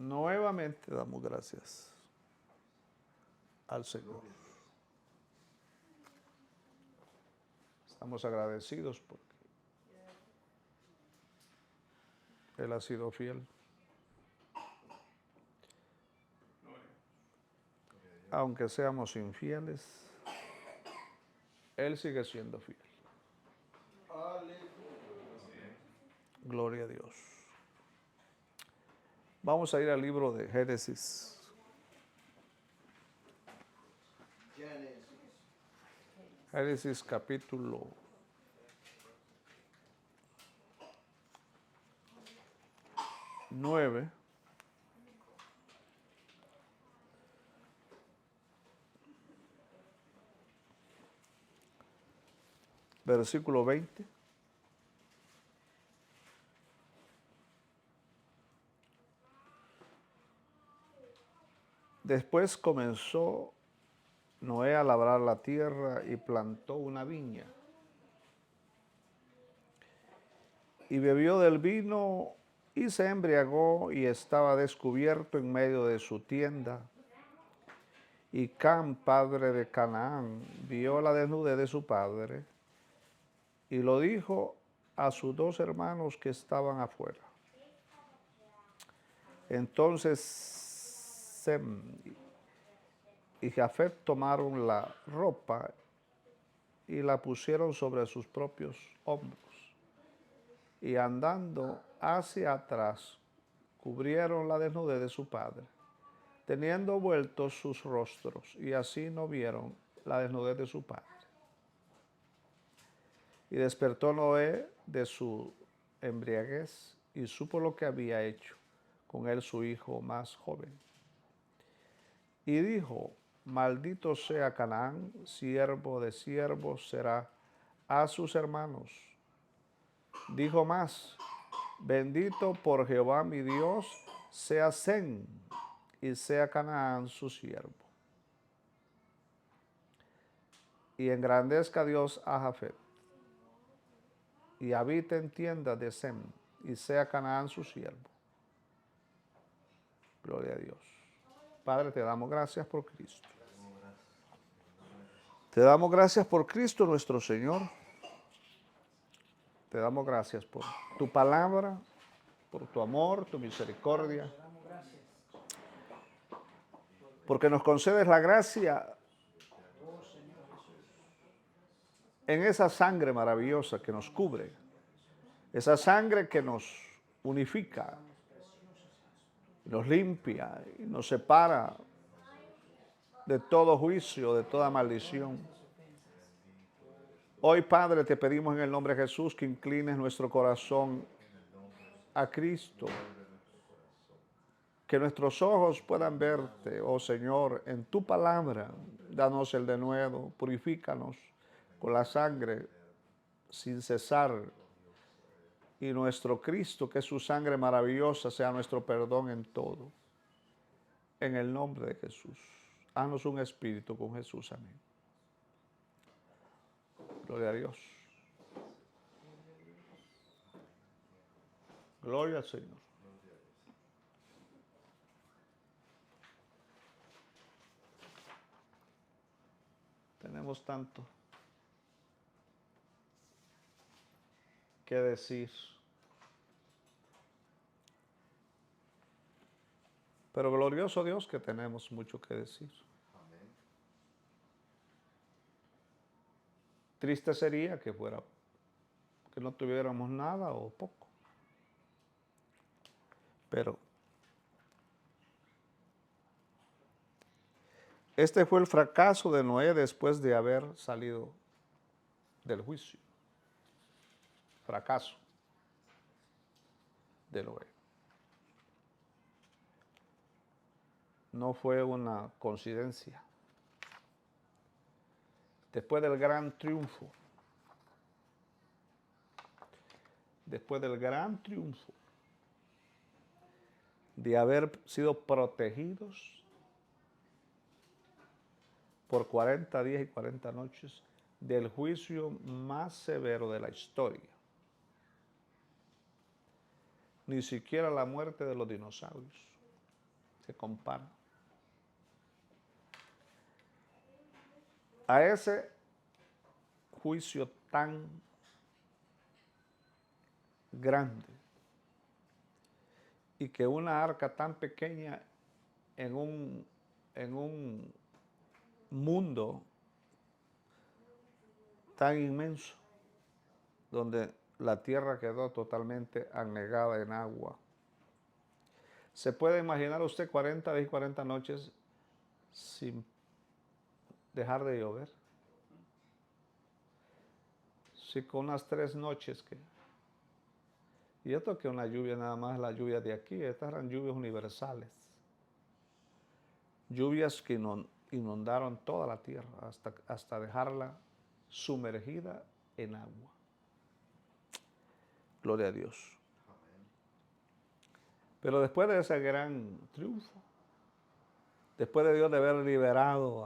Nuevamente damos gracias al Señor. Estamos agradecidos porque Él ha sido fiel. Aunque seamos infieles, Él sigue siendo fiel. Gloria a Dios. Vamos a ir al libro de Génesis. Génesis capítulo 9. Versículo 20. Después comenzó Noé a labrar la tierra y plantó una viña. Y bebió del vino y se embriagó y estaba descubierto en medio de su tienda. Y Cam, padre de Canaán, vio la desnudez de su padre y lo dijo a sus dos hermanos que estaban afuera. Entonces Sem y Jafet tomaron la ropa y la pusieron sobre sus propios hombros. Y andando hacia atrás, cubrieron la desnudez de su padre, teniendo vueltos sus rostros, y así no vieron la desnudez de su padre. Y despertó Noé de su embriaguez y supo lo que había hecho con él su hijo más joven. Y dijo: maldito sea Canaán, siervo de siervos será a sus hermanos. Dijo más: bendito por Jehová mi Dios sea Sem, y sea Canaán su siervo. Y engrandezca Dios a Jafet, y habite en tiendas de Sem, y sea Canaán su siervo. Gloria a Dios. Padre, te damos gracias por Cristo. Te damos gracias por Cristo nuestro Señor. Te damos gracias por tu palabra, por tu amor, tu misericordia, porque nos concedes la gracia en esa sangre maravillosa que nos cubre, esa sangre que nos unifica, nos limpia y nos separa de todo juicio, de toda maldición. Hoy, Padre, te pedimos en el nombre de Jesús que inclines nuestro corazón a Cristo, que nuestros ojos puedan verte, oh Señor, en tu palabra. Danos el denuedo, purifícanos con la sangre sin cesar. Y nuestro Cristo, que es su sangre maravillosa, sea nuestro perdón en todo. En el nombre de Jesús. Haznos un espíritu con Jesús. Amén. Gloria a Dios. Gloria al Señor. Tenemos tanto que decir. Pero glorioso Dios que tenemos mucho que decir. Triste sería que no tuviéramos nada o poco. Pero este fue el fracaso de Noé después de haber salido del juicio. Fracaso de Noé. No fue una coincidencia. Después del gran triunfo, de haber sido protegidos por 40 días y 40 noches del juicio más severo de la historia. Ni siquiera la muerte de los dinosaurios se compara. A ese juicio tan grande y que una arca tan pequeña en un mundo tan inmenso, donde la tierra quedó totalmente anegada en agua. ¿Se puede imaginar usted 40 días y 40 noches sin dejar de llover? Sí, con unas 3 noches que... Y esto que una lluvia nada más, la lluvia de aquí, estas eran lluvias universales. Lluvias que inundaron toda la tierra hasta dejarla sumergida en agua. Gloria a Dios. Pero después de ese gran triunfo, después de Dios de haber liberado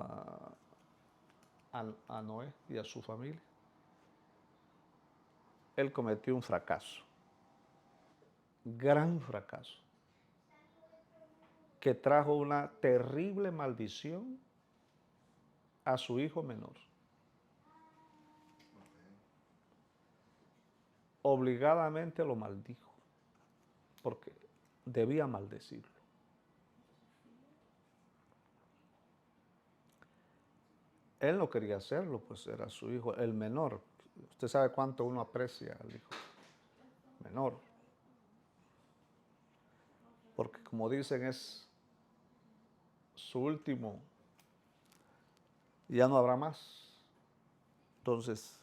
a Noé y a su familia, él cometió un fracaso, gran fracaso, que trajo una terrible maldición a su hijo menor. Obligadamente lo maldijo, porque debía maldecirlo. Él no quería hacerlo, pues era su hijo, el menor. Usted sabe cuánto uno aprecia al hijo menor. Porque como dicen, es su último, ya no habrá más. Entonces,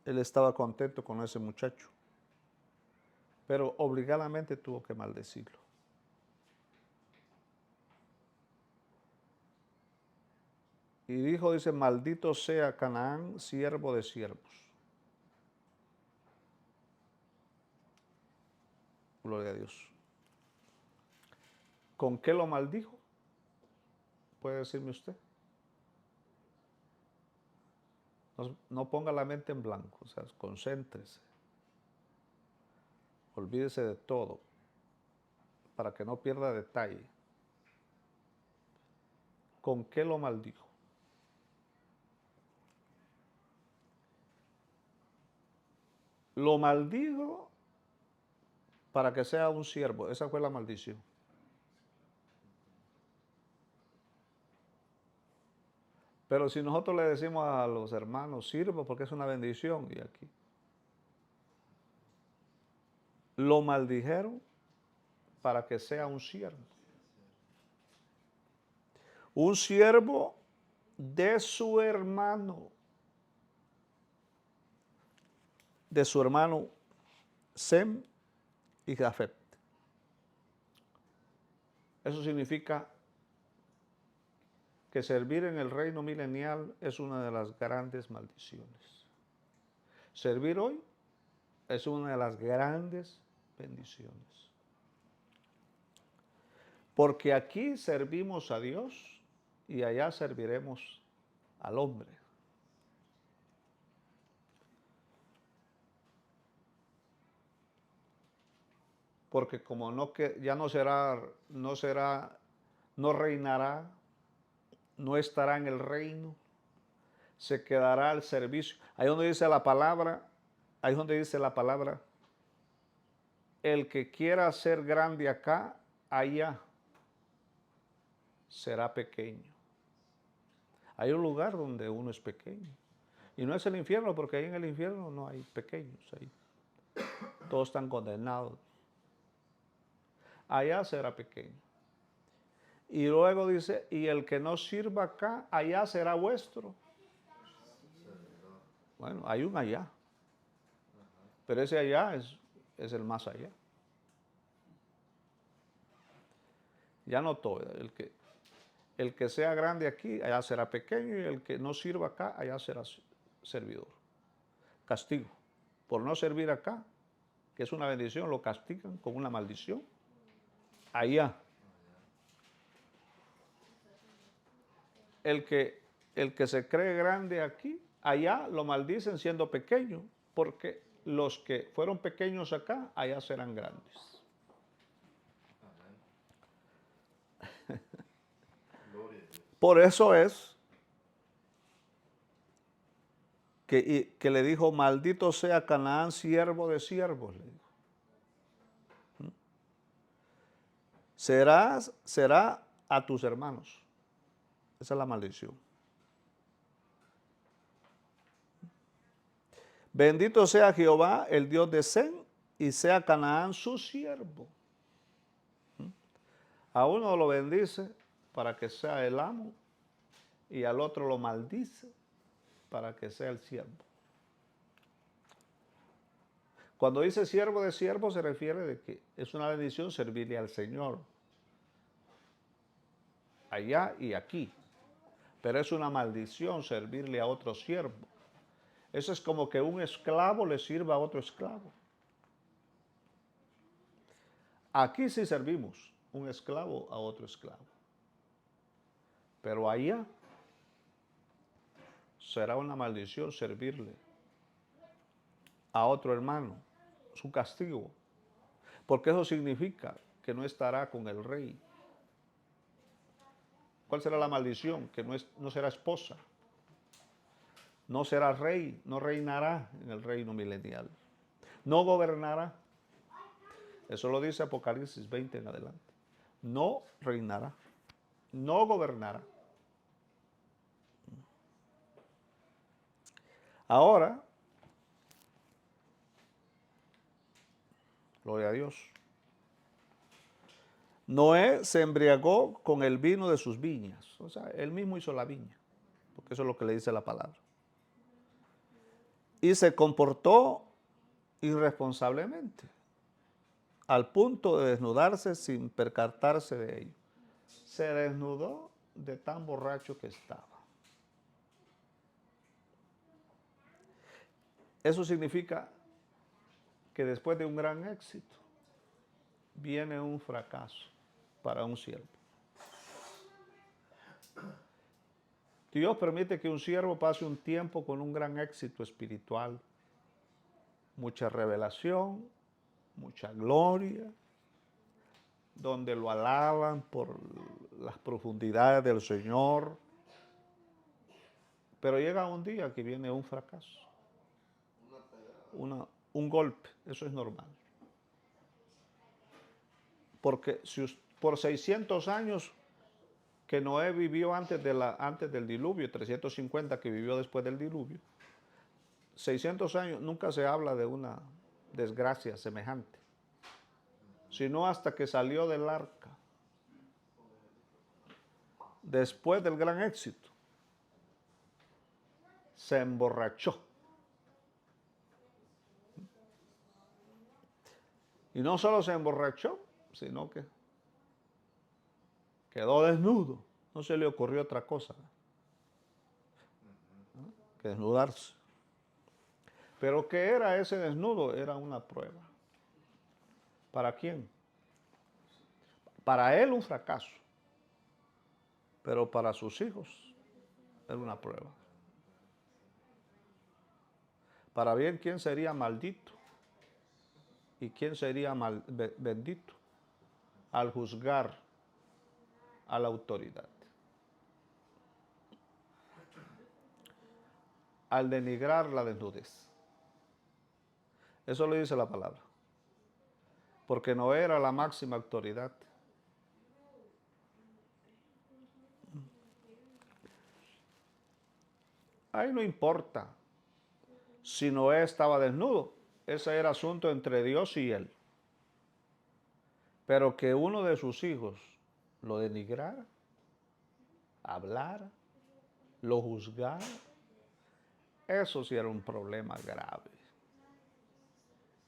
él estaba contento con ese muchacho, pero obligadamente tuvo que maldecirlo. Y dice, maldito sea Canaán, siervo de siervos. Gloria a Dios. ¿Con qué lo maldijo? ¿Puede decirme usted? No ponga la mente en blanco, o sea, concéntrese. Olvídese de todo, para que no pierda detalle. ¿Con qué lo maldijo? Lo maldijo para que sea un siervo. Esa fue la maldición. Pero si nosotros le decimos a los hermanos, sirvo porque es una bendición, y aquí lo maldijeron para que sea un siervo. Un siervo de su hermano Sem y Jafet. Eso significa que servir en el reino milenial es una de las grandes maldiciones. Servir hoy es una de las grandes bendiciones. Porque aquí servimos a Dios y allá serviremos al hombre. Porque como ya no reinará, no estará en el reino, se quedará al servicio. Ahí donde dice la palabra, el que quiera ser grande acá, allá será pequeño. Hay un lugar donde uno es pequeño. Y no es el infierno, porque ahí en el infierno no hay pequeños. Ahí todos están condenados. Allá será pequeño. Y luego dice, y el que no sirva acá, allá será vuestro. Bueno, hay un allá. Pero ese allá es el más allá. Ya no todo. El que sea grande aquí, allá será pequeño, y el que no sirva acá, allá será servidor. Castigo. Por no servir acá, que es una bendición, lo castigan con una maldición. Allá. El que se cree grande aquí, allá lo maldicen siendo pequeño, porque los que fueron pequeños acá, allá serán grandes. Por eso es que le dijo, maldito sea Canaán, siervo de siervos, le dijo. Será a tus hermanos. Esa es la maldición. Bendito sea Jehová, el Dios de Sem, y sea Canaán su siervo. A uno lo bendice para que sea el amo y al otro lo maldice para que sea el siervo. Cuando dice siervo de siervo se refiere de que es una bendición servirle al Señor, allá y aquí. Pero es una maldición servirle a otro siervo. Eso es como que un esclavo le sirva a otro esclavo. Aquí sí servimos un esclavo a otro esclavo. Pero allá será una maldición servirle a otro hermano, su castigo. Porque eso significa que no estará con el rey. ¿Cuál será la maldición? Que no será esposa. No será rey, no reinará en el reino milenial. No gobernará. Eso lo dice Apocalipsis 20 en adelante. No reinará. No gobernará. Ahora, gloria a Dios. Noé se embriagó con el vino de sus viñas. O sea, él mismo hizo la viña. Porque eso es lo que le dice la palabra. Y se comportó irresponsablemente, al punto de desnudarse sin percatarse de ello. Se desnudó de tan borracho que estaba. Eso significa que después de un gran éxito viene un fracaso para un siervo. Dios permite que un siervo pase un tiempo con un gran éxito espiritual, mucha revelación, mucha gloria, donde lo alaban por las profundidades del Señor. Pero llega un día que viene un fracaso, un golpe, eso es normal. Porque si por 600 años que Noé vivió antes del diluvio, 350 que vivió después del diluvio, 600 años nunca se habla de una desgracia semejante, sino hasta que salió del arca, después del gran éxito, se emborrachó. Y no solo se emborrachó, sino que quedó desnudo. No se le ocurrió otra cosa que desnudarse. Pero ¿qué era ese desnudo? Era una prueba. ¿Para quién? Para él un fracaso. Pero para sus hijos era una prueba. Para ver quién sería maldito y quién sería bendito al juzgar a la autoridad. Al denigrar la desnudez. Eso lo dice la palabra. Porque no era la máxima autoridad. Ahí no importa si Noé estaba desnudo. Ese era asunto entre Dios y él. Pero que uno de sus hijos lo denigrara, hablara, lo juzgara, eso sí era un problema grave.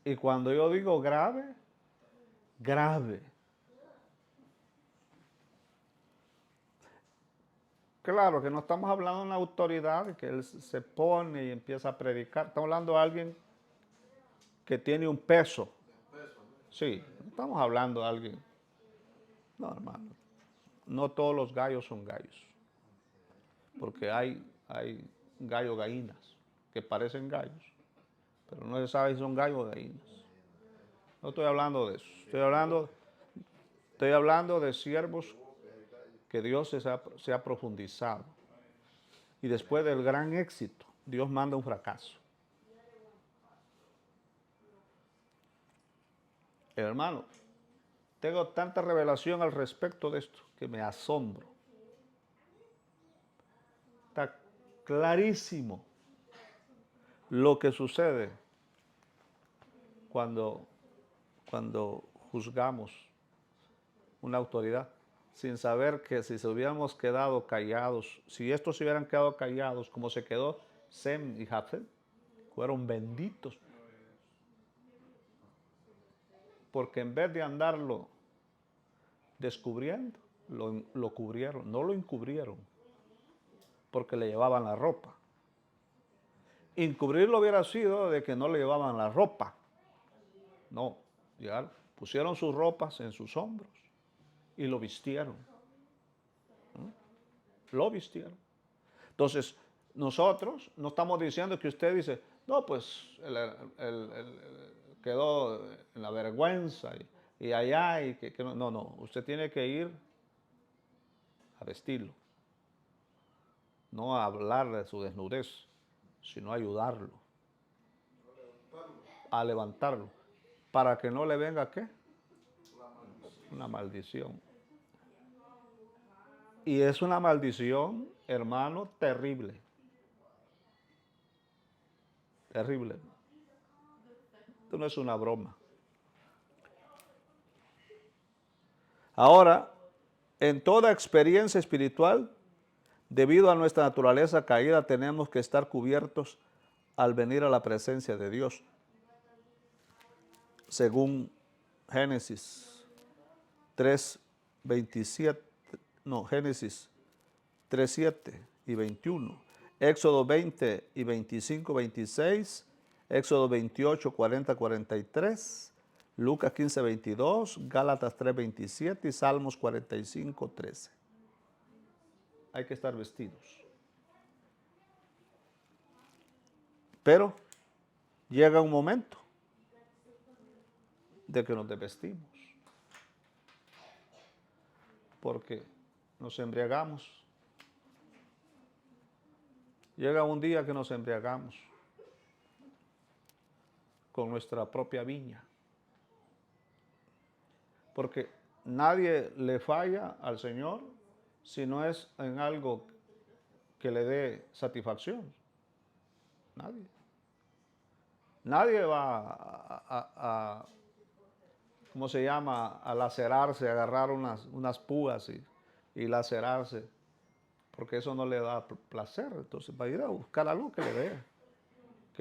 Y cuando yo digo grave, grave. Claro que no estamos hablando de una autoridad que él se pone y empieza a predicar. Estamos hablando de alguien que tiene un peso. Sí, no estamos hablando de alguien. No, hermano. No todos los gallos son gallos. Porque hay gallos gallinas que parecen gallos, pero no se sabe si son gallos o gallinas. No estoy hablando de eso. Estoy hablando de siervos que Dios se ha profundizado. Y después del gran éxito, Dios manda un fracaso. Hermano, tengo tanta revelación al respecto de esto que me asombro. Está clarísimo lo que sucede cuando juzgamos una autoridad, sin saber que si se hubiéramos quedado callados, si estos se hubieran quedado callados como se quedó Sem y Jafet, fueron benditos. Porque en vez de andarlo descubriendo, lo cubrieron, no lo encubrieron, porque le llevaban la ropa. Encubrirlo hubiera sido de que no le llevaban la ropa. No, ya pusieron sus ropas en sus hombros y lo vistieron. Lo vistieron. Entonces, nosotros no estamos diciendo que usted dice, no, pues quedó en la vergüenza y allá y que no, no, usted tiene que ir a vestirlo, no a hablar de su desnudez, sino a ayudarlo, a levantarlo, para que no le venga ¿qué? Una maldición. Y es una maldición, hermano, terrible. Terrible. Esto no es una broma. Ahora, en toda experiencia espiritual, debido a nuestra naturaleza caída, tenemos que estar cubiertos al venir a la presencia de Dios. Según Génesis 3:27, no, Génesis 3:7 y 21, Éxodo 20 y 25, 26, Éxodo 28, 40, 43, Lucas 15, 22, Gálatas 3, 27 y Salmos 45, 13. Hay que estar vestidos. Pero llega un momento de que nos desvestimos, porque nos embriagamos. Llega un día que nos embriagamos con nuestra propia viña, porque nadie le falla al Señor si no es en algo que le dé satisfacción. Nadie. Nadie va ¿cómo se llama? A lacerarse, a agarrar unas púas y lacerarse, porque eso no le da placer. Entonces va a ir a buscar algo que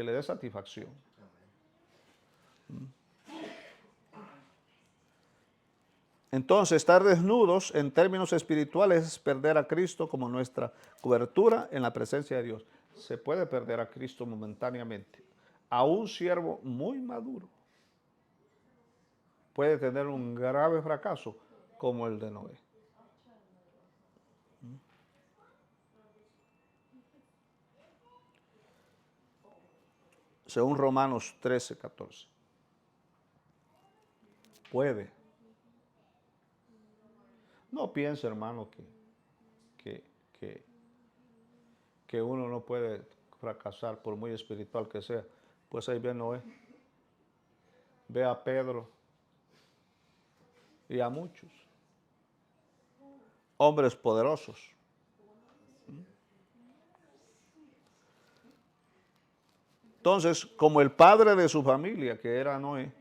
le dé satisfacción. Entonces, estar desnudos en términos espirituales es perder a Cristo como nuestra cobertura en la presencia de Dios. Se puede perder a Cristo momentáneamente. A un siervo muy maduro puede tener un grave fracaso como el de Noé. Según Romanos 13, 14. Puede. No piense, hermano, que uno no puede fracasar por muy espiritual que sea. Pues ahí ve Noé. Ve a Pedro y a muchos hombres poderosos. Entonces, como el padre de su familia, que era Noé,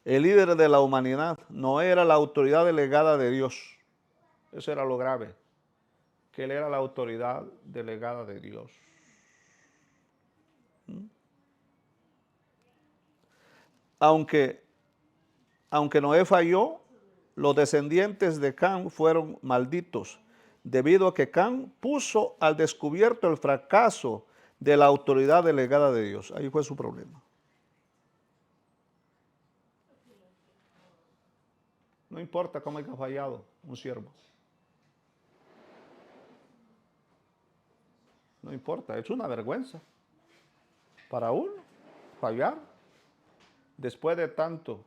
el líder de la humanidad, Noé era la autoridad delegada de Dios. Eso era lo grave, que él era la autoridad delegada de Dios. Aunque Noé falló, los descendientes de Cam fueron malditos, debido a que Cam puso al descubierto el fracaso de la autoridad delegada de Dios. Ahí fue su problema. No importa cómo haya fallado un siervo. No importa, es una vergüenza para uno fallar después de tanto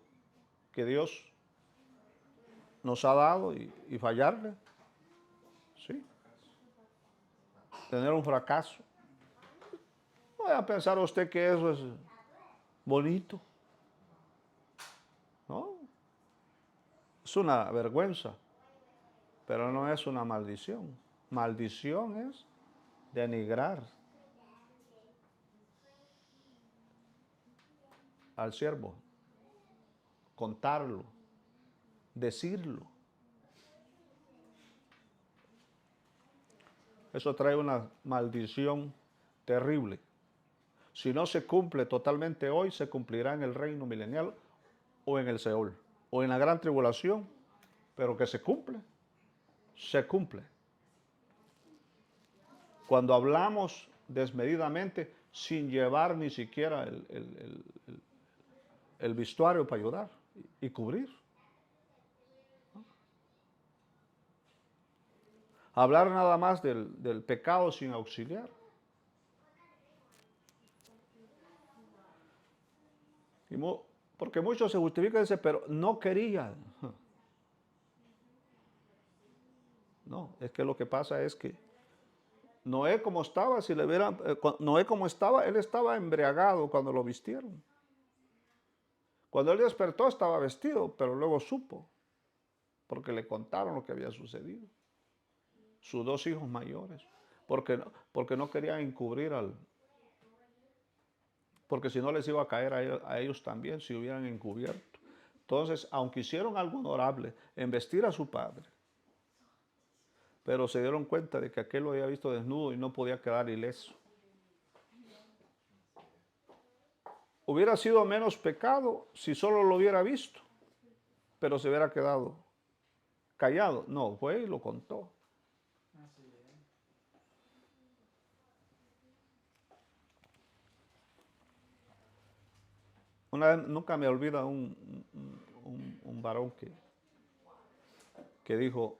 que Dios nos ha dado y fallarle. ¿sí? Tener un fracaso. No vaya a pensar usted que eso es bonito, ¿no? Es una vergüenza, pero no es una maldición. Maldición es denigrar al siervo, contarlo, decirlo. Eso trae una maldición terrible. Si no se cumple totalmente hoy, se cumplirá en el reino milenial o en el Seol, o en la gran tribulación, pero que se cumple, se cumple. Cuando hablamos desmedidamente, sin llevar ni siquiera el vestuario para ayudar y cubrir. Hablar nada más del pecado sin auxiliar. Y porque muchos se justifican y dicen, pero no querían. No, es que lo que pasa es que Noé como estaba, si le hubieran, Noé como estaba, él estaba embriagado cuando lo vistieron. Cuando él despertó estaba vestido, pero luego supo, porque le contaron lo que había sucedido. Sus dos hijos mayores, porque no querían encubrir porque si no les iba a caer a ellos también si hubieran encubierto. Entonces, aunque hicieron algo honorable en vestir a su padre, pero se dieron cuenta de que aquel lo había visto desnudo y no podía quedar ileso. Hubiera sido menos pecado si solo lo hubiera visto, pero se hubiera quedado callado. No, fue y lo contó. Una vez, nunca me olvida un varón que dijo,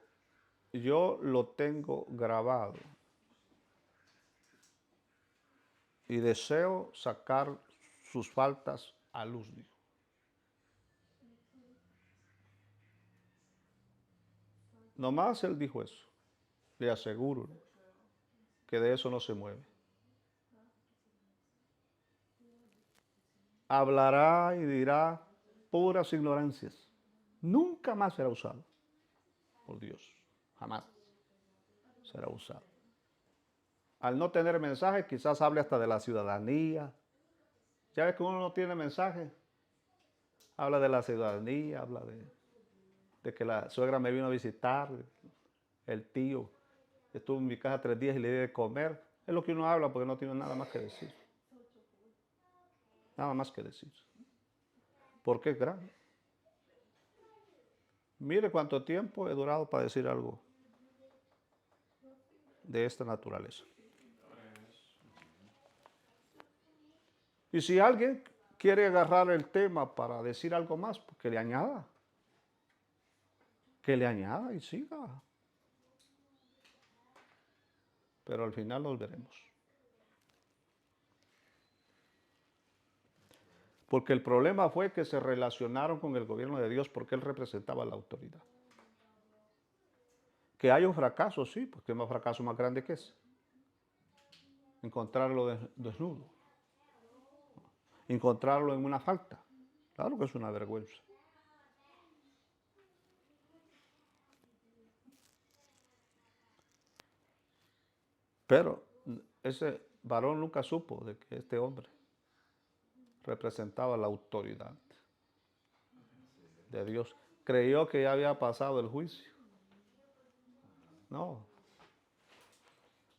yo lo tengo grabado y deseo sacar sus faltas a luz, dijo. Nomás él dijo eso. Le aseguro que de eso no se mueve. Hablará y dirá puras ignorancias. Nunca más será usado por Dios. Jamás será usado. Al no tener mensaje, quizás hable hasta de la ciudadanía. Ya ves que uno no tiene mensaje. Habla de la ciudadanía, habla de que la suegra me vino a visitar, el tío estuvo en mi casa 3 días y le di de comer. Es lo que uno habla porque no tiene nada más que decir. Nada más que decir. Porque es grave. Mire cuánto tiempo he durado para decir algo de esta naturaleza. Y si alguien quiere agarrar el tema para decir algo más, pues que le añada. Que le añada y siga. Pero al final nos veremos. Porque el problema fue que se relacionaron con el gobierno de Dios porque él representaba la autoridad. Que hay un fracaso, sí, porque no hay fracaso más grande que ese. Encontrarlo desnudo. Encontrarlo en una falta. Claro que es una vergüenza. Pero ese varón nunca supo de que este hombre representaba la autoridad de Dios. Creyó que ya había pasado el juicio. No.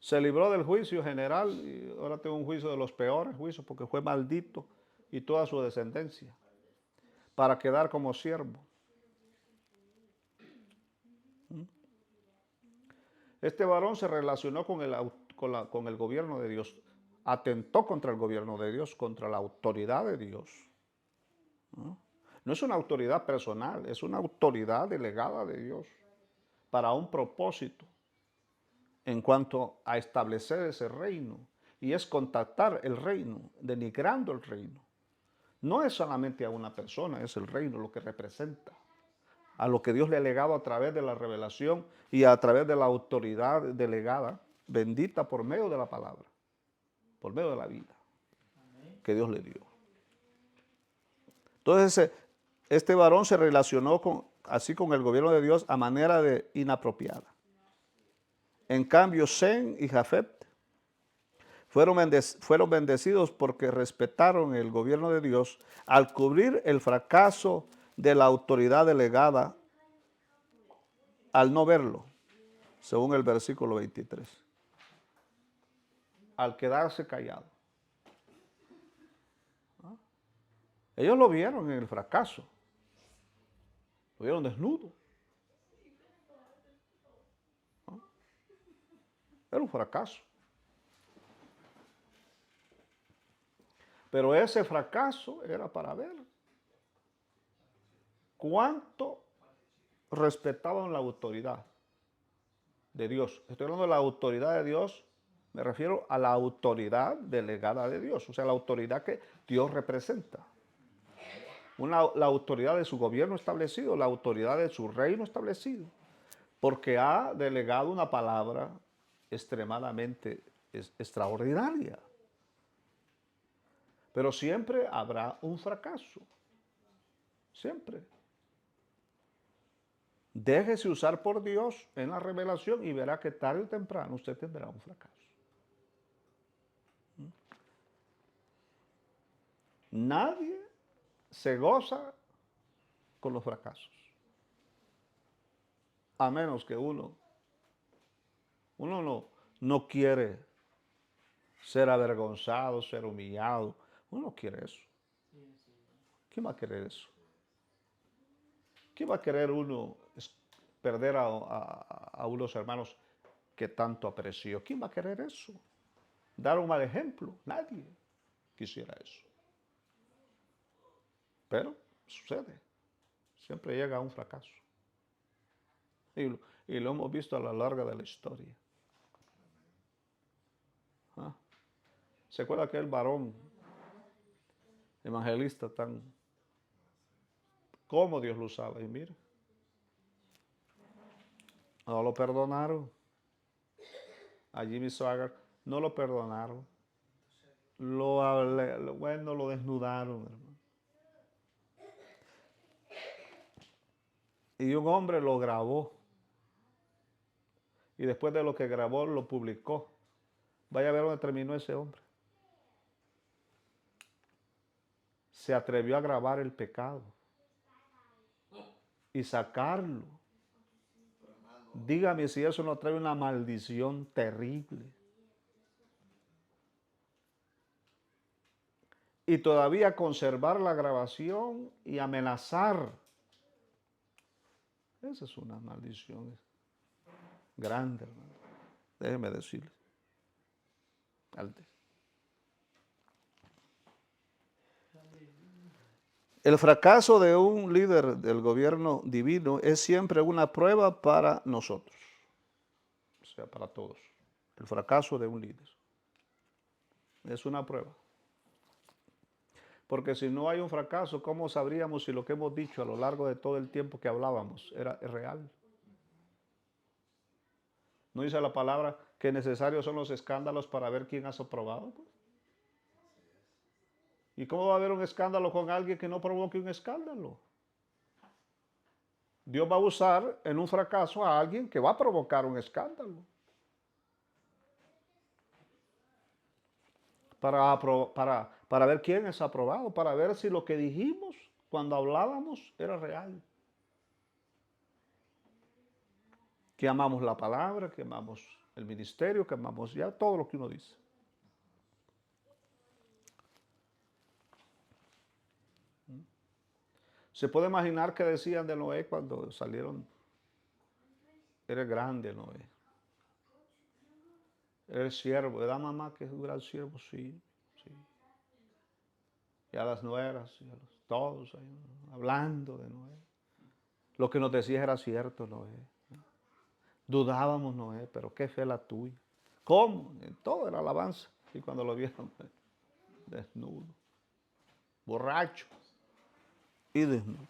Se libró del juicio general y ahora tengo un juicio de los peores juicios porque fue maldito y toda su descendencia para quedar como siervo. Este varón se relacionó con el gobierno de Dios, atentó contra el gobierno de Dios, contra la autoridad de Dios. No es una autoridad personal, es una autoridad delegada de Dios para un propósito en cuanto a establecer ese reino. Y es contactar el reino, denigrando el reino. No es solamente a una persona, es el reino lo que representa a lo que Dios le ha legado a través de la revelación y a través de la autoridad delegada, bendita por medio de la palabra, por medio de la vida que Dios le dio. Entonces, este varón se relacionó así con el gobierno de Dios a manera de inapropiada. En cambio, Sem y Jafet fueron bendecidos porque respetaron el gobierno de Dios al cubrir el fracaso de la autoridad delegada al no verlo, según el versículo 23. Al quedarse callado. Ellos lo vieron en el fracaso. Lo vieron desnudo. Era un fracaso. Pero ese fracaso era para ver cuánto respetaban la autoridad de Dios. Estoy hablando de la autoridad de Dios, me refiero a la autoridad delegada de Dios, o sea, la autoridad que Dios representa. La autoridad de su gobierno establecido, la autoridad de su reino establecido, porque ha delegado una palabra extremadamente extraordinaria. Pero siempre habrá un fracaso. Siempre. Déjese usar por Dios en la revelación y verá que tarde o temprano usted tendrá un fracaso. Nadie se goza con los fracasos. A menos que uno no quiere ser avergonzado, ser humillado. Uno no quiere eso. ¿Quién va a querer eso? ¿Quién va a querer uno perder a unos hermanos que tanto apreció? ¿Quién va a querer eso? Dar un mal ejemplo. Nadie quisiera eso. Pero sucede. Siempre llega a un fracaso. Y lo hemos visto a lo largo de la historia. ¿Ah? ¿Se acuerda aquel varón evangelista tan... cómo Dios lo usaba? Y mira, no lo perdonaron. A Jimmy Swaggart no lo perdonaron. Lo desnudaron, hermano. Y un hombre lo grabó. Y después de lo que grabó, lo publicó. Vaya a ver dónde terminó ese hombre. Se atrevió a grabar el pecado y sacarlo. Dígame si eso no trae una maldición terrible. Y todavía conservar la grabación y amenazar. Esa es una maldición grande, hermano. Déjeme decirle. El fracaso de un líder del gobierno divino es siempre una prueba para nosotros. O sea, para todos. El fracaso de un líder es una prueba. Porque si no hay un fracaso, ¿cómo sabríamos si lo que hemos dicho a lo largo de todo el tiempo que hablábamos es real? ¿No dice la palabra que necesarios son los escándalos para ver quién has aprobado? ¿Y cómo va a haber un escándalo con alguien que no provoque un escándalo? Dios va a usar en un fracaso a alguien que va a provocar un escándalo. Para ver quién es aprobado, para ver si lo que dijimos cuando hablábamos era real. Que amamos la palabra, que amamos el ministerio, que amamos ya todo lo que uno dice. Se puede imaginar que decían de Noé cuando salieron. Eres grande, Noé. Eres siervo. ¿Verdad, mamá, que es un gran siervo? Sí, sí. Y a las nueras, y a todos ahí, hablando de Noé. Lo que nos decía era cierto, Noé. Dudábamos, Noé, pero qué fe la tuya. ¿Cómo? En todo era alabanza. Y cuando lo vieron, desnudo, borracho y desnudo.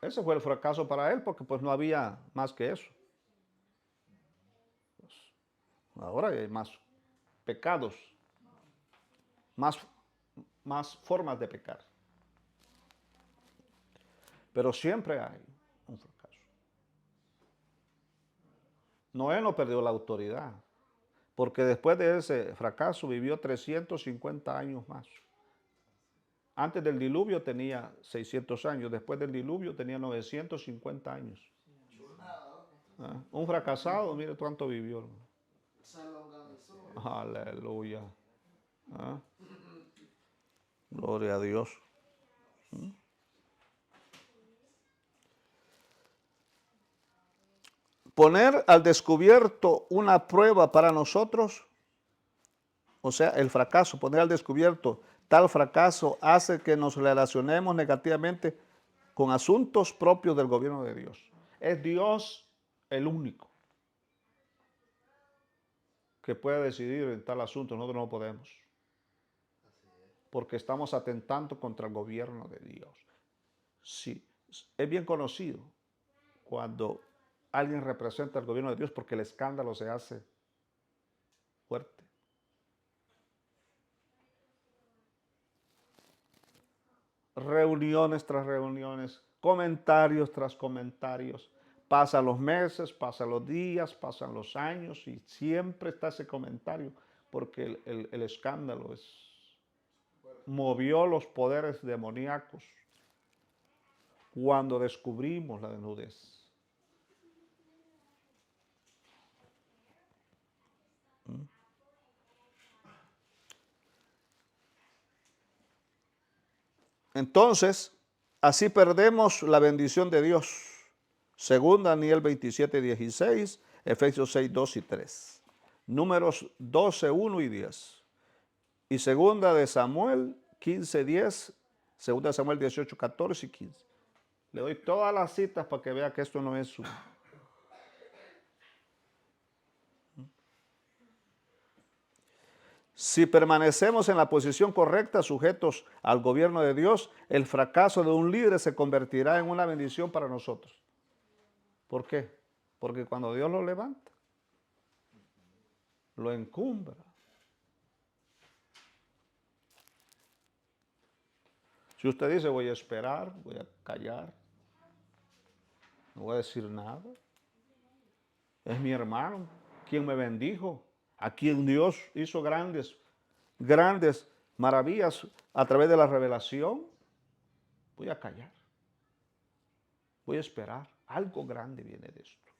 Ese fue el fracaso para él porque pues no había más que eso. Pues, ahora hay más pecados, más, más formas de pecar. Pero siempre hay un fracaso. Noé no perdió la autoridad, porque después de ese fracaso vivió 350 años más. Antes del diluvio tenía 600 años, después del diluvio tenía 950 años. ¿Ah? Un fracasado, mire cuánto vivió. Aleluya. ¿Ah? Gloria a Dios. ¿Mm? Poner al descubierto una prueba para nosotros, o sea, el fracaso, poner al descubierto tal fracaso hace que nos relacionemos negativamente con asuntos propios del gobierno de Dios. Es Dios el único que puede decidir en tal asunto, nosotros no podemos. Porque estamos atentando contra el gobierno de Dios. Sí, es bien conocido cuando alguien representa al gobierno de Dios porque el escándalo se hace fuerte. Reuniones tras reuniones, comentarios tras comentarios. Pasan los meses, pasan los días, pasan los años y siempre está ese comentario porque el escándalo movió los poderes demoníacos cuando descubrimos la desnudez. Entonces, así perdemos la bendición de Dios. Según Daniel 27, 16, Efesios 6, 2 y 3. Números 12, 1 y 10. Y segunda de Samuel 15, 10. Segunda de Samuel 18, 14 y 15. Le doy todas las citas para que vea que esto no es un... Si permanecemos en la posición correcta, sujetos al gobierno de Dios, el fracaso de un líder se convertirá en una bendición para nosotros. ¿Por qué? Porque cuando Dios lo levanta, lo encumbra. Si usted dice, voy a esperar, voy a callar, no voy a decir nada, es mi hermano, quien me bendijo, a quien Dios hizo grandes maravillas a través de la revelación, voy a callar, voy a esperar, algo grande viene de esto.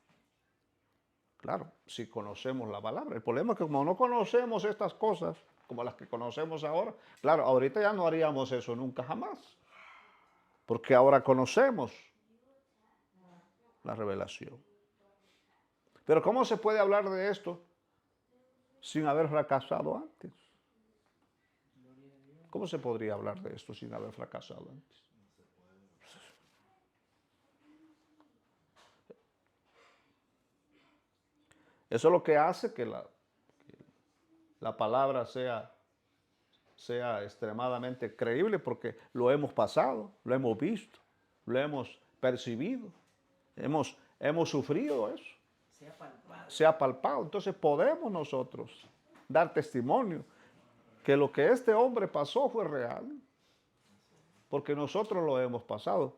Claro, si conocemos la palabra. El problema es que como no conocemos estas cosas, como las que conocemos ahora, claro, ahorita ya no haríamos eso nunca jamás, porque ahora conocemos la revelación. Pero ¿cómo se puede hablar de esto sin haber fracasado antes? ¿Cómo se podría hablar de esto sin haber fracasado antes? Eso es lo que hace que la palabra sea extremadamente creíble porque lo hemos pasado, lo hemos visto, lo hemos percibido, hemos sufrido eso. Se ha palpado. Entonces podemos nosotros dar testimonio que lo que este hombre pasó fue real, porque nosotros lo hemos pasado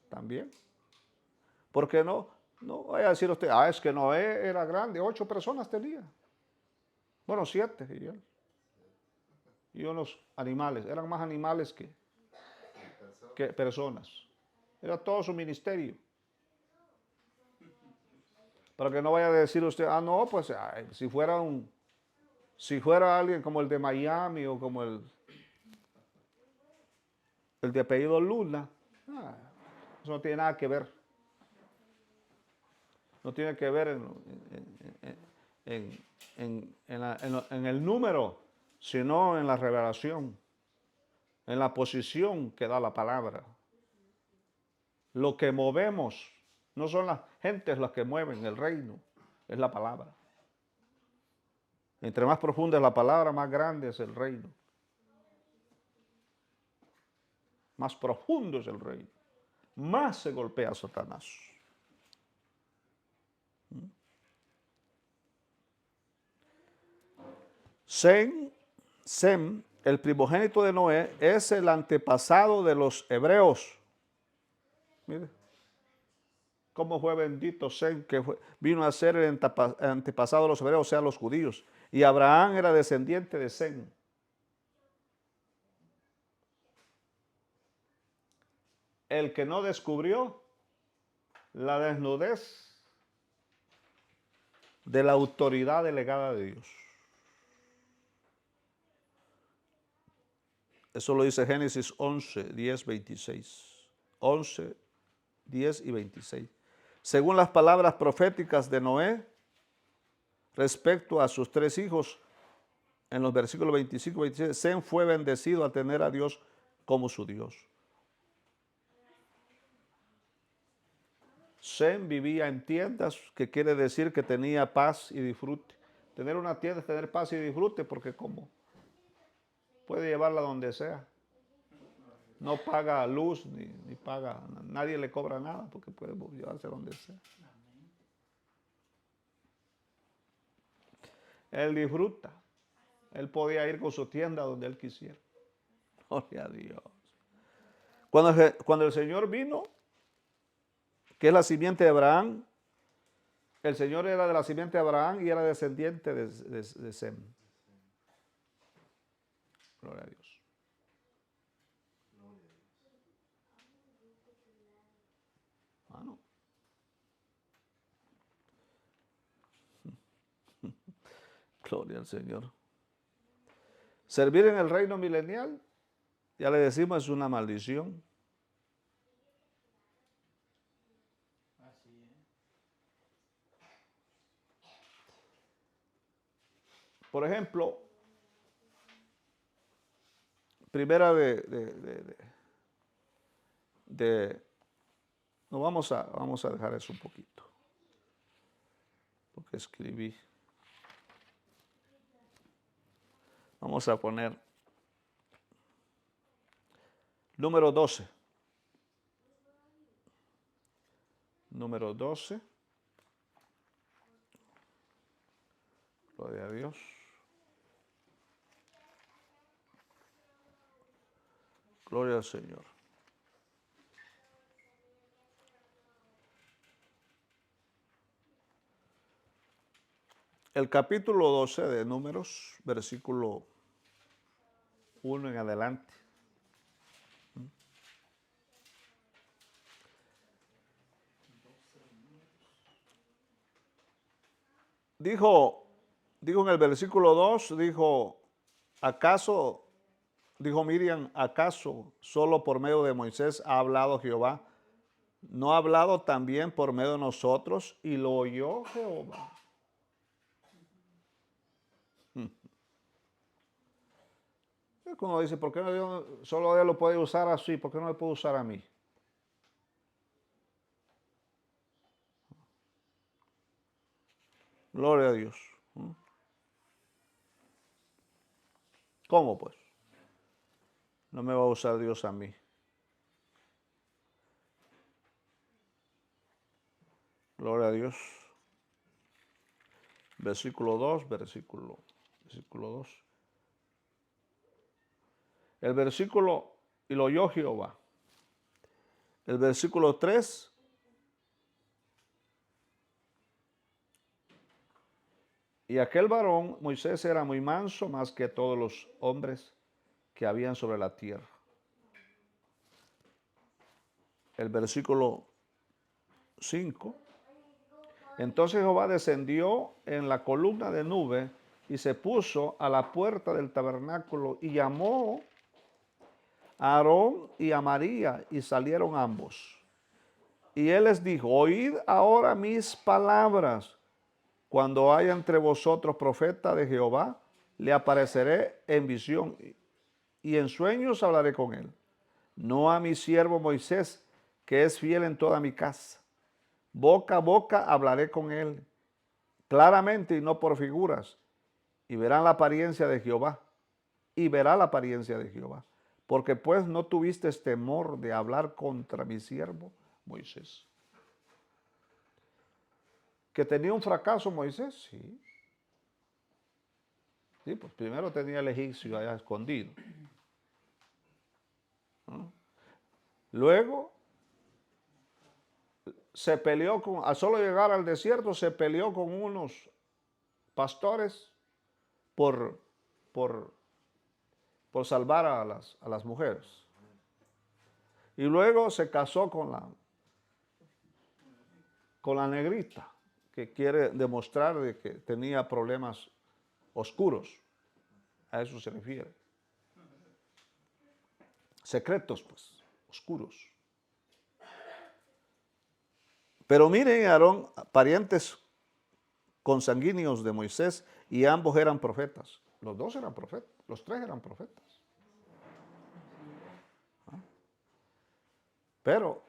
también. Porque no vaya a decir usted, es que Noé era grande, 8 personas tenía. Bueno, 7 y unos animales, eran más animales que personas. Era todo su ministerio. Para que no vaya a decir usted, no, pues si fuera alguien como el de Miami o como el de apellido Luna, eso no tiene nada que ver. No tiene que ver en el número, sino en la revelación, en la posición que da la palabra. Lo que movemos, no son las gentes las que mueven el reino, es la palabra. Entre más profunda es la palabra, más grande es el reino. Más profundo es el reino. más se golpea a Satanás. Sem, el primogénito de Noé, es el antepasado de los hebreos. Mire, cómo fue bendito Sem, que vino a ser el antepasado de los hebreos, o sea, los judíos. Y Abraham era descendiente de Sem. El que no descubrió la desnudez de la autoridad delegada de Dios. Eso lo dice Génesis 11, 10, 26. 11, 10 y 26. Según las palabras proféticas de Noé respecto a sus 3 hijos, en los versículos 25 y 26, Sem fue bendecido al tener a Dios como su Dios. Sem vivía en tiendas, que quiere decir que tenía paz y disfrute. Tener una tienda es tener paz y disfrute, porque ¿cómo? Puede llevarla donde sea. No paga luz, ni paga, nadie le cobra nada, porque puede llevarse donde sea. Él disfruta. Él podía ir con su tienda donde él quisiera. Gloria a Dios. Cuando el Señor vino, que es la simiente de Abraham, el Señor era de la simiente de Abraham y era descendiente de Sem. Gloria a Dios. Bueno. Gloria al Señor. Servir en el reino milenial, ya le decimos, es una maldición. Por ejemplo, primera no, vamos a dejar eso un poquito, porque escribí. Vamos a poner número 12. Número 12. Gloria a Dios. Gloria al Señor. El capítulo 12 de Números, versículo 1 en adelante. Dijo en el versículo 2, dijo Miriam, ¿acaso solo por medio de Moisés ha hablado Jehová? ¿No ha hablado también por medio de nosotros? Y lo oyó Jehová. Es como dice, ¿por qué no Dios, solo Dios lo puede usar así? ¿Por qué no me puede usar a mí? Gloria a Dios. ¿Cómo pues? No me va a usar Dios a mí. Gloria a Dios. Versículo 2, versículo 2. El versículo, y lo oyó Jehová. El versículo 3. Y aquel varón, Moisés, era muy manso más que todos los hombres que habían sobre la tierra. El versículo 5. Entonces Jehová descendió en la columna de nube y se puso a la puerta del tabernáculo y llamó a Aarón y a María, y salieron ambos. Y él les dijo: oíd ahora mis palabras. Cuando haya entre vosotros profeta de Jehová, le apareceré en visión y en sueños hablaré con él. No a mi siervo Moisés, que es fiel en toda mi casa. Boca a boca hablaré con él, claramente y no por figuras. Y verán la apariencia de Jehová. Y verá la apariencia de Jehová. porque pues no tuviste temor de hablar contra mi siervo Moisés. ¿Que tenía un fracaso Moisés? Sí. Sí, pues primero tenía el egipcio allá escondido. ¿No? Luego se peleó al solo llegar al desierto, se peleó con unos pastores por, por, por salvar a las mujeres. Y luego se casó con la negrita, que quiere demostrar de que tenía problemas oscuros. A eso se refiere. Secretos, pues, oscuros. Pero miren, Aarón, parientes consanguíneos de Moisés, y ambos eran profetas. Los dos eran profetas, los tres eran profetas. Pero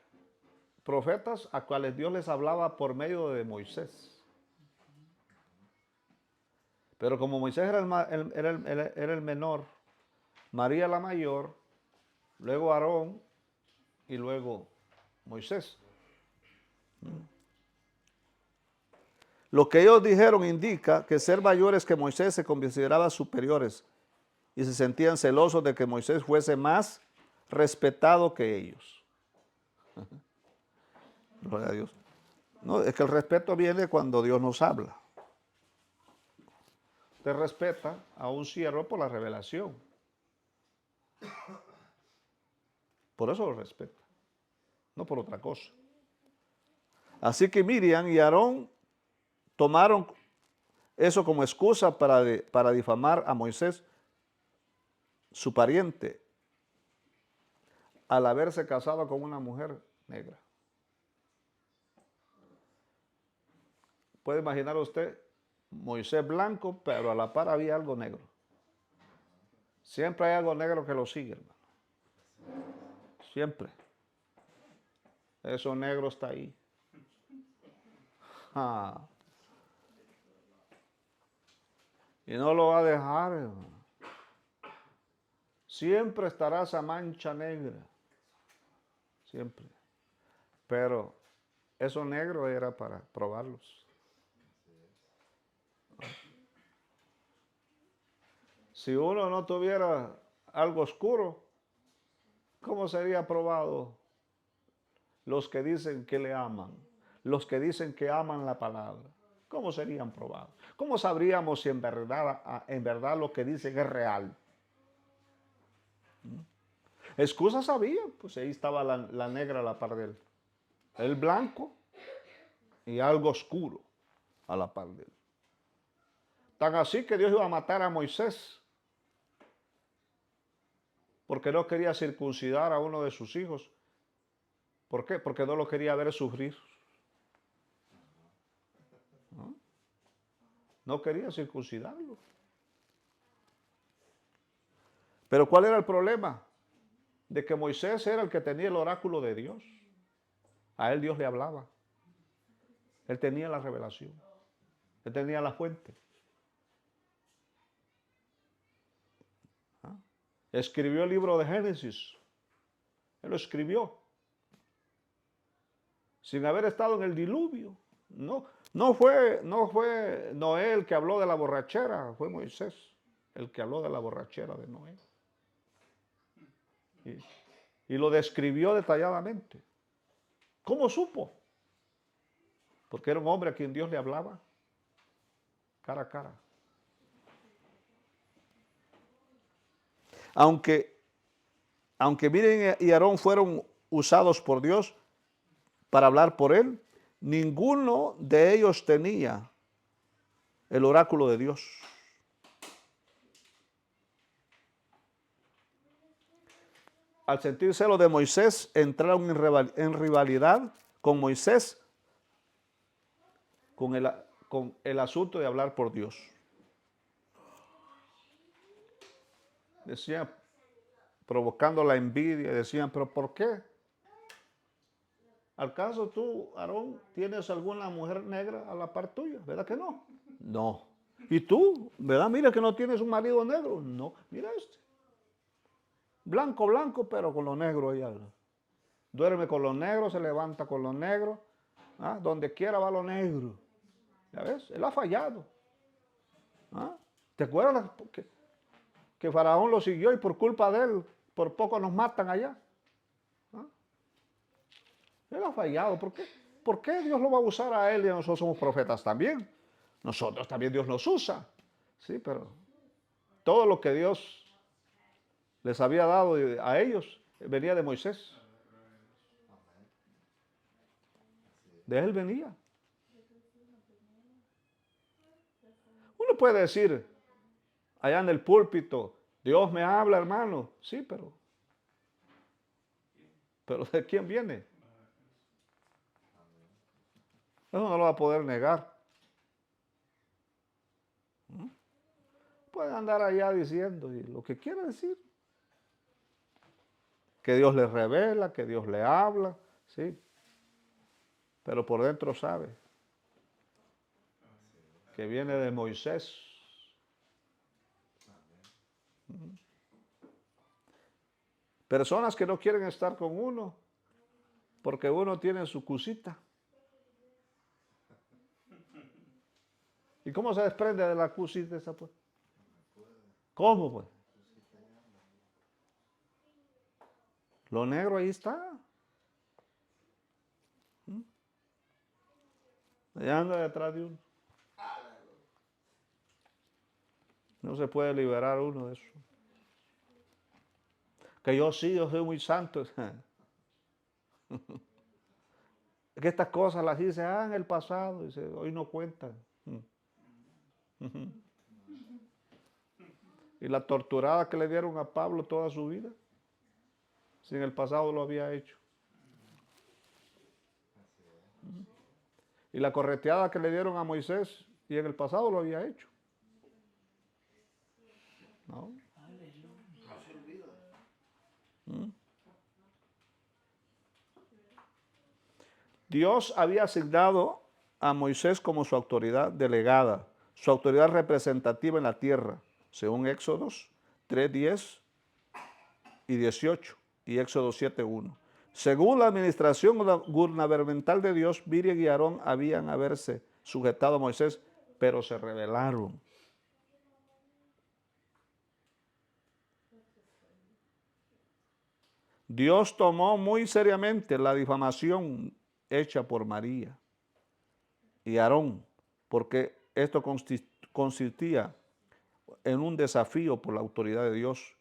profetas a cuales Dios les hablaba por medio de Moisés. Pero como Moisés era el menor, María la mayor, luego Aarón y luego Moisés. Lo que ellos dijeron indica que ser mayores que Moisés se consideraba superiores y se sentían celosos de que Moisés fuese más respetado que ellos. Gloria a Dios. No, es que el respeto viene cuando Dios nos habla. Usted respeta a un siervo por la revelación. Por eso lo respeta, no por otra cosa. Así que Miriam y Aarón tomaron eso como excusa para difamar a Moisés, su pariente, al haberse casado con una mujer negra. Puede imaginar usted Moisés blanco, pero a la par había algo negro. Siempre hay algo negro que lo sigue, hermano. Siempre. Eso negro está ahí. Ah. Y no lo va a dejar, hermano. Siempre estará esa mancha negra. Siempre. Pero eso negro era para probarlos. Si uno no tuviera algo oscuro, ¿cómo sería probado los que dicen que le aman? Los que dicen que aman la palabra. ¿Cómo serían probados? ¿Cómo sabríamos si en verdad lo que dicen es real? Excusas había, pues ahí estaba la negra a la par de él. El blanco y algo oscuro a la par de él. Tan así que Dios iba a matar a Moisés porque no quería circuncidar a uno de sus hijos. ¿Por qué? Porque no lo quería ver sufrir. No quería circuncidarlo. Pero ¿cuál era el problema? De que Moisés era el que tenía el oráculo de Dios. A él Dios le hablaba. Él tenía la revelación. Él tenía la fuente. Escribió el libro de Génesis. Él lo escribió. Sin haber estado en el diluvio. No fue Noé el que habló de la borrachera, fue Moisés el que habló de la borrachera de Noé. Y lo describió detalladamente. ¿Cómo supo? Porque era un hombre a quien Dios le hablaba cara a cara. Aunque Miriam y Aarón fueron usados por Dios para hablar por él, ninguno de ellos tenía el oráculo de Dios. Al sentirse lo de Moisés, entraron en rivalidad con Moisés con el asunto de hablar por Dios. Decían, provocando la envidia, decían, ¿pero por qué? ¿Acaso tú, Aarón, tienes alguna mujer negra a la par tuya? ¿Verdad que no? No. ¿Y tú? ¿Verdad? Mira que no tienes un marido negro. No. Mira este. Blanco, blanco, pero con lo negro ahí. Duerme con lo negro, se levanta con lo negro. ¿Ah? Donde quiera va lo negro. ¿Ya ves? Él ha fallado. ¿Ah? ¿Te acuerdas que Faraón lo siguió y por culpa de él, por poco nos matan allá? ¿Ah? Él ha fallado. ¿Por qué? ¿Por qué Dios lo va a usar a él y a nosotros somos profetas también? Nosotros también Dios nos usa. Sí, pero todo lo que Dios les había dado a ellos venía de Moisés. De él venía. Uno puede decir allá en el púlpito, Dios me habla, hermano. Sí, pero ¿de quién viene? Eso no lo va a poder negar. Puede andar allá diciendo y lo que quiera decir. Que Dios le revela, que Dios le habla, sí. Pero por dentro sabe que viene de Moisés. Personas que no quieren estar con uno porque uno tiene su cosita. ¿Y cómo se desprende de la cosita esa pues? ¿Cómo pues? Lo negro ahí está. Allá anda detrás de uno. No se puede liberar uno de eso. Que yo sí, yo soy muy santo. Es que estas cosas las hice en el pasado. Dice, hoy no cuentan. Y la torturada que le dieron a Pablo toda su vida, si en el pasado lo había hecho. Y la correteada que le dieron a Moisés, y en el pasado lo había hecho. ¿No? Dios había asignado a Moisés como su autoridad delegada, su autoridad representativa en la tierra, según Éxodos 3:10 y 18 y Éxodo 7:1. Según la administración gubernamental de Dios, Miriam y Aarón habían haberse sujetado a Moisés, pero se rebelaron. Dios tomó muy seriamente la difamación hecha por María y Aarón, porque esto consistía en un desafío por la autoridad de Dios.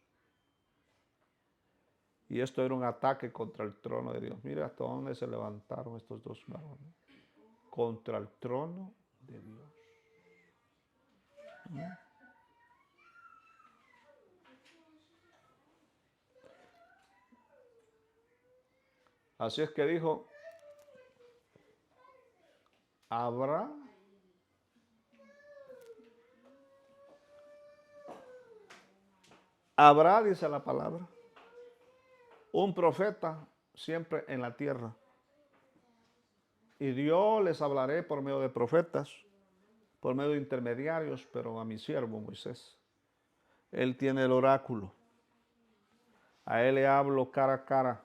Y esto era un ataque contra el trono de Dios. Mira hasta dónde se levantaron estos dos varones. Contra el trono de Dios. Así es que dijo, habrá dice la palabra, un profeta siempre en la tierra. Y Dios les hablaré por medio de profetas, por medio de intermediarios, pero a mi siervo Moisés. Él tiene el oráculo. A él le hablo cara a cara.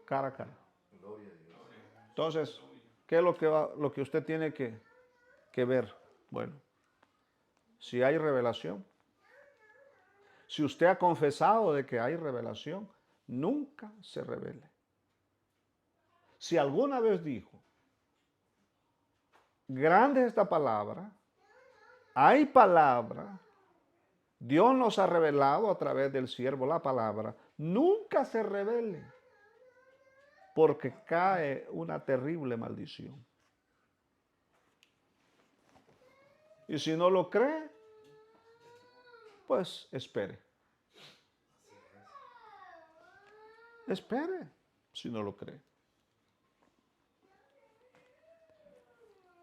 Cara a cara. Entonces, ¿qué es lo que usted tiene que ver? Bueno, si hay revelación, si usted ha confesado de que hay revelación, nunca se revele. Si alguna vez dijo, grande es esta palabra, hay palabra, Dios nos ha revelado a través del siervo la palabra, nunca se revele, porque cae una terrible maldición. Y si no lo cree, pues espere. Espere si no lo cree.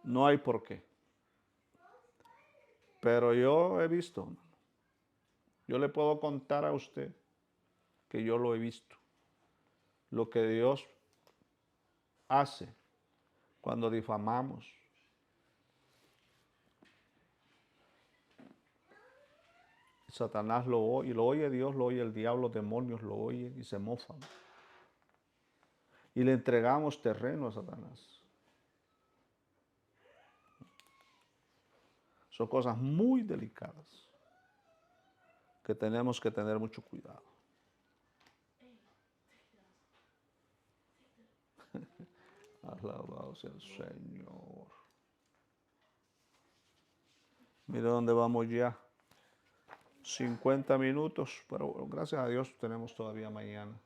No hay por qué. Pero yo he visto, yo le puedo contar a usted que yo lo he visto. Lo que Dios hace cuando difamamos. Satanás lo oye, y lo oye Dios, lo oye el diablo, los demonios lo oyen y se mofan. Y le entregamos terreno a Satanás. Son cosas muy delicadas que tenemos que tener mucho cuidado. Alabado sea el Señor. Mire dónde vamos ya. 50 minutos, pero gracias a Dios tenemos todavía mañana.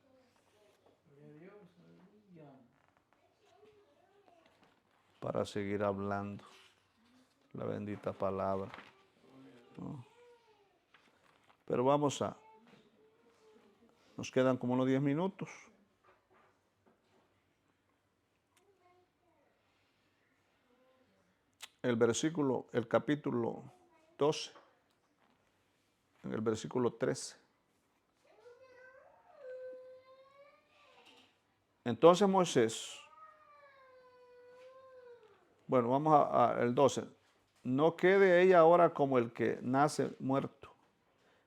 Para seguir hablando la bendita palabra. ¿No? Pero nos quedan como unos 10 minutos. El capítulo 12, en el versículo 13. Entonces Moisés, bueno, vamos al 12. No quede ella ahora como el que nace muerto,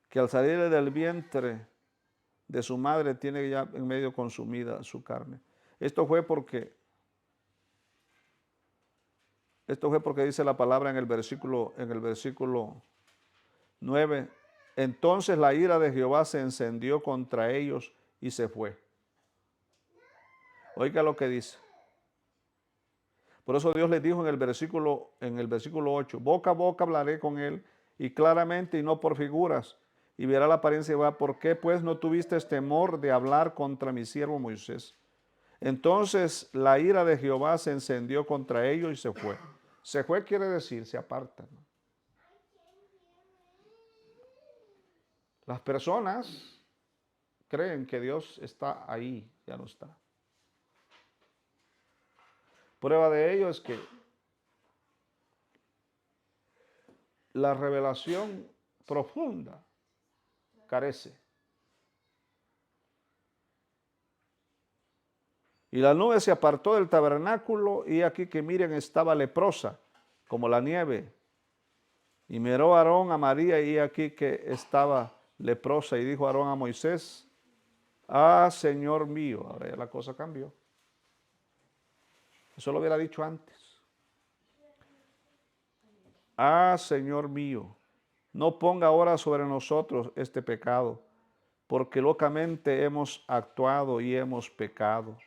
que al salir del vientre de su madre tiene ya en medio consumida su carne. Esto fue porque dice la palabra en el versículo 9. Entonces la ira de Jehová se encendió contra ellos y se fue. Oiga lo que dice. Por eso Dios les dijo en el versículo 8, boca a boca hablaré con él, y claramente y no por figuras, y verá la apariencia de Jehová. ¿Por qué pues no tuviste temor de hablar contra mi siervo Moisés? Entonces la ira de Jehová se encendió contra ellos y se fue. Se fue quiere decir, se apartan. Las personas creen que Dios está ahí, ya no está. Prueba de ello es que la revelación profunda carece. Y la nube se apartó del tabernáculo, y aquí que Miriam estaba leprosa, como la nieve. Y miró Aarón a María, y aquí que estaba leprosa, y dijo Aarón a Moisés, ah, Señor mío. Ahora ya la cosa cambió. Eso lo hubiera dicho antes. Ah, Señor mío, no ponga ahora sobre nosotros este pecado, porque locamente hemos actuado y hemos pecado.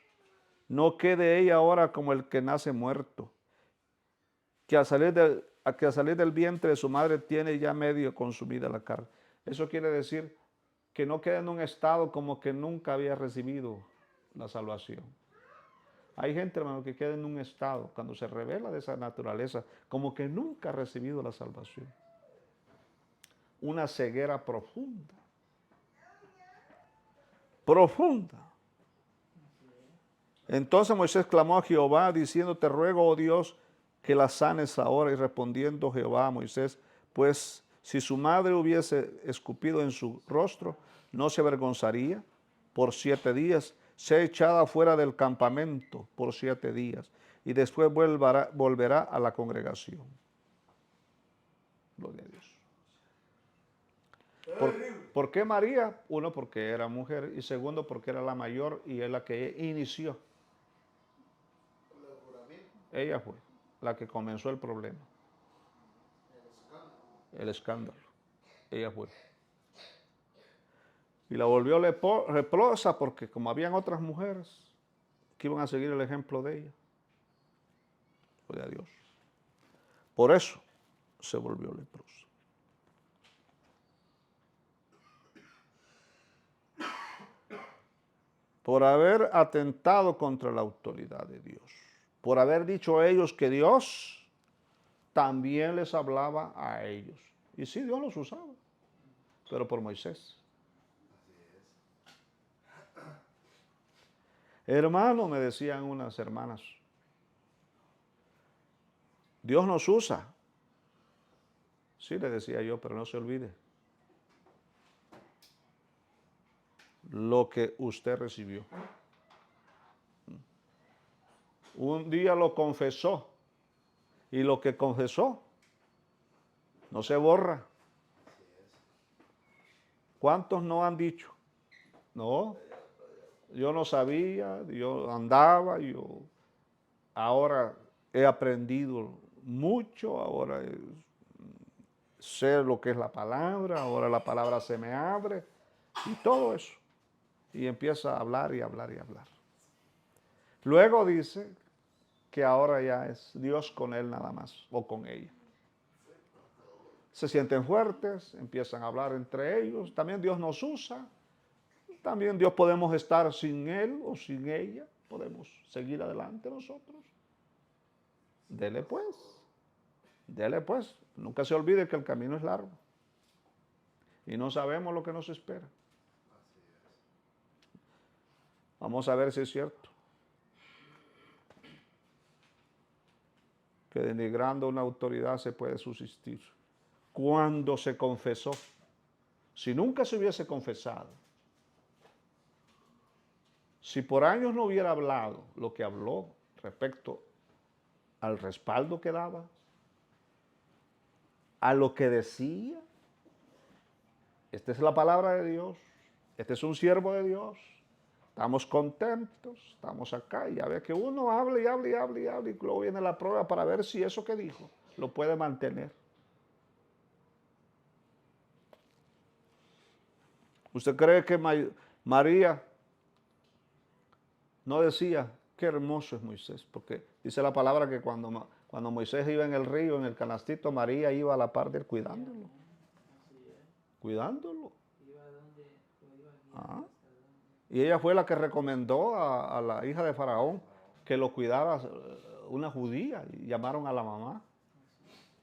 No quede ella ahora como el que nace muerto, que al salir del vientre de su madre tiene ya medio consumida la carne. Eso quiere decir que no quede en un estado como que nunca había recibido la salvación. Hay gente, hermano, que queda en un estado, cuando se revela de esa naturaleza, como que nunca ha recibido la salvación. Una ceguera profunda. Profunda. Entonces Moisés clamó a Jehová, diciendo, te ruego, oh Dios, que la sanes ahora. Y respondiendo Jehová a Moisés, pues si su madre hubiese escupido en su rostro, no se avergonzaría por 7 días. Sea echada fuera del campamento por 7 días, y después volverá a la congregación. Gloria a Dios. ¿Por qué María? Uno, porque era mujer, y segundo, porque era la mayor y es la que inició. Ella fue la que comenzó el problema. El escándalo. Ella fue. Y la volvió leprosa porque como habían otras mujeres que iban a seguir el ejemplo de ella. Gloria a Dios. Por eso se volvió leprosa. Por haber atentado contra la autoridad de Dios. Por haber dicho a ellos que Dios también les hablaba a ellos. Y sí, Dios los usaba, pero por Moisés. Hermano, me decían unas hermanas, Dios nos usa. Sí, le decía yo, pero no se olvide lo que usted recibió. Un día lo confesó, y lo que confesó no se borra. ¿Cuántos no han dicho? No, yo no sabía, yo andaba, yo ahora he aprendido mucho, ahora sé lo que es la palabra, ahora la palabra se me abre y todo eso. Y empieza a hablar y hablar y hablar. Luego dice que ahora ya es Dios con él nada más o con ella. Se sienten fuertes, empiezan a hablar entre ellos. También Dios nos usa. También Dios podemos estar sin él o sin ella. Podemos seguir adelante nosotros. Dele pues. Dele pues. Nunca se olvide que el camino es largo. Y no sabemos lo que nos espera. Vamos a ver si es cierto. Que denigrando una autoridad se puede subsistir. Cuando se confesó. Si nunca se hubiese confesado, si por años no hubiera hablado lo que habló respecto al respaldo que daba, a lo que decía, esta es la palabra de Dios, este es un siervo de Dios, estamos contentos, estamos acá, y ya ve que uno habla y habla y habla y habla, y luego viene la prueba para ver si eso que dijo lo puede mantener. ¿Usted cree que María no decía, qué hermoso es Moisés? Porque dice la palabra que cuando Moisés iba en el río, en el canastito, María iba a la par de él cuidándolo. Cuidándolo. Ah. Y ella fue la que recomendó a la hija de Faraón que lo cuidara una judía, y llamaron a la mamá.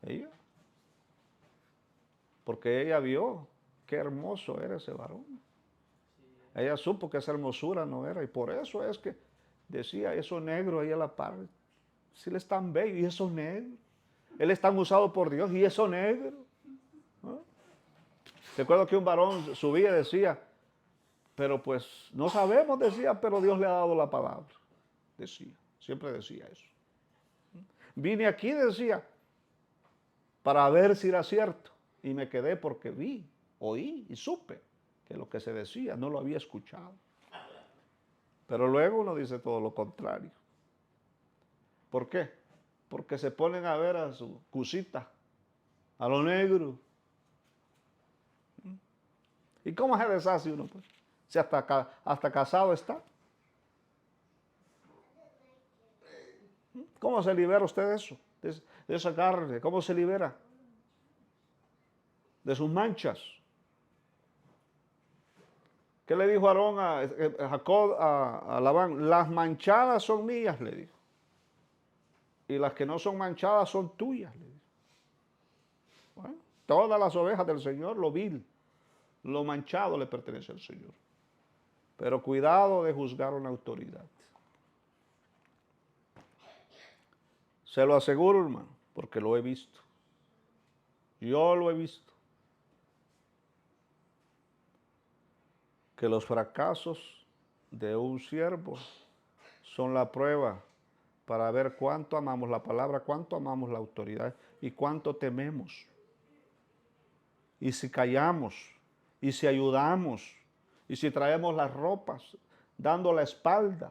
Ella. Porque ella vio qué hermoso era ese varón. Ella supo que esa hermosura no era, y por eso es que decía, eso negro ahí a la par, si él es tan bello, y eso negro, él es tan usado por Dios, y eso negro. ¿No? Recuerdo que un varón subía y decía, pero pues no sabemos, decía, pero Dios le ha dado la palabra, decía, siempre decía eso. Vine aquí, decía, para ver si era cierto, y me quedé porque vi, oí y supe que lo que se decía no lo había escuchado. Pero luego uno dice todo lo contrario. ¿Por qué? Porque se ponen a ver a su cusita, a lo negro. ¿Y cómo se deshace uno? Pues? Si hasta casado está. ¿Cómo se libera usted de eso? De esa carne. ¿Cómo se libera? De sus manchas. ¿Qué le dijo Aarón a Jacob, a Labán? Las manchadas son mías, le dijo. Y las que no son manchadas son tuyas, le dijo. Bueno, todas las ovejas del Señor, lo vil, lo manchado le pertenece al Señor. Pero cuidado de juzgar una autoridad. Se lo aseguro, hermano, porque lo he visto. Yo lo he visto. Que los fracasos de un siervo son la prueba para ver cuánto amamos la palabra, cuánto amamos la autoridad y cuánto tememos. Y si callamos, y si ayudamos, y si traemos las ropas, dando la espalda,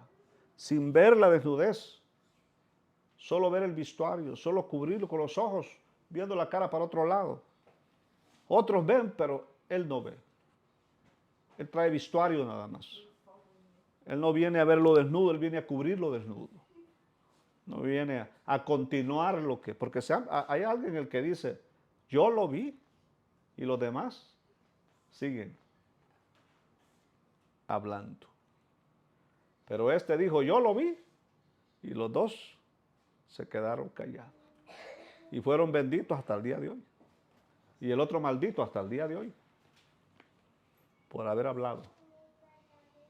sin ver la desnudez, solo ver el vestuario, solo cubrirlo con los ojos, viendo la cara para otro lado. Otros ven, pero él no ve. Él trae vestuario nada más. Él no viene a verlo desnudo, él viene a cubrirlo desnudo. No viene a continuar lo que... Porque hay alguien el que dice, yo lo vi, y los demás siguen hablando. Pero este dijo, yo lo vi, y los dos se quedaron callados. Y fueron benditos hasta el día de hoy. Y el otro maldito hasta el día de hoy. Por haber hablado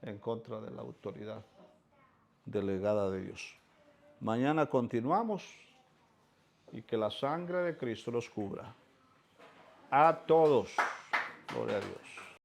en contra de la autoridad delegada de Dios. Mañana continuamos, y que la sangre de Cristo los cubra. A todos. Gloria a Dios.